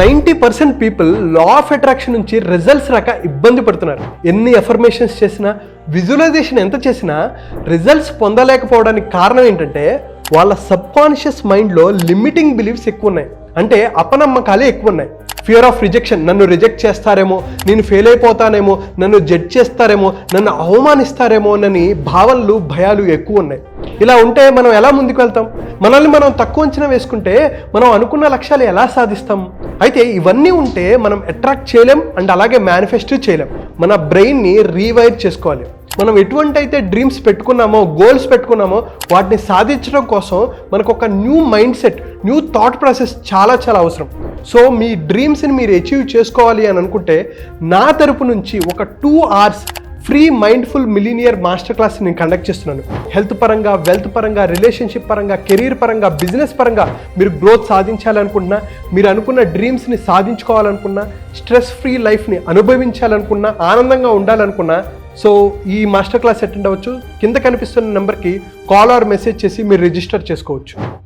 90% people law of attraction నుంచి results రాక ఇబ్బంది పడుతున్నారు. ఎన్ని అఫర్మేషన్స్ చేసినా, విజువలైజేషన్ ఎంత చేసినా రిజల్ట్స్ పొందలేకపోవడానికి కారణం ఏంటంటే వాళ్ళ సబ్కాన్షియస్ మైండ్లో లిమిటింగ్ బిలీఫ్స్ ఎక్కువ ఉన్నాయి. అంటే అపనమ్మకాలే ఎక్కువ ఉన్నాయి. ఫియర్ ఆఫ్ రిజెక్షన్, నన్ను రిజెక్ట్ చేస్తారేమో, నేను ఫెయిల్ అయిపోతానేమో, నన్ను జడ్జ్ చేస్తారేమో, నన్ను అవమానిస్తారేమో అని భావనలు, భయాలు ఎక్కువ ఉన్నాయి. ఇలా ఉంటే మనం ఎలా ముందుకు వెళ్తాం? మనల్ని మనం తక్కువ అంచనా వేసుకుంటే మనం అనుకున్న లక్ష్యాలు ఎలా సాధిస్తాం? అయితే ఇవన్నీ ఉంటే మనం అట్రాక్ట్ చేయలేం అండ్ అలాగే మేనిఫెస్టో చేయలేం. మన బ్రెయిన్ని రీవైర్ చేసుకోవాలి. మనం ఎటువంటి అయితే డ్రీమ్స్ పెట్టుకున్నామో, గోల్స్ పెట్టుకున్నామో వాటిని సాధించడం కోసం మనకు ఒక new mind set, new thought process చాలా అవసరం. సో మీ డ్రీమ్స్ని మీరు అచీవ్ చేసుకోవాలి అని అనుకుంటే నా తరపు నుంచి ఒక 2 hours free mindful millionaire master class నేను కండక్ట్ చేస్తున్నాను. హెల్త్ పరంగా, వెల్త్ పరంగా, రిలేషన్షిప్ పరంగా, కెరీర్ పరంగా, బిజినెస్ పరంగా మీరు గ్రోత్ సాధించాలనుకున్నా, మీరు అనుకున్న డ్రీమ్స్ని సాధించుకోవాలనుకున్నా, స్ట్రెస్ ఫ్రీ లైఫ్ని అనుభవించాలనుకున్నా, ఆనందంగా ఉండాలనుకున్నా, సో ఈ మాస్టర్ క్లాస్ అటెండ్ అవ్వచ్చు. కింద కనిపిస్తున్న నెంబర్కి కాల్ ఆర్ మెసేజ్ చేసి మీరు రిజిస్టర్ చేసుకోవచ్చు.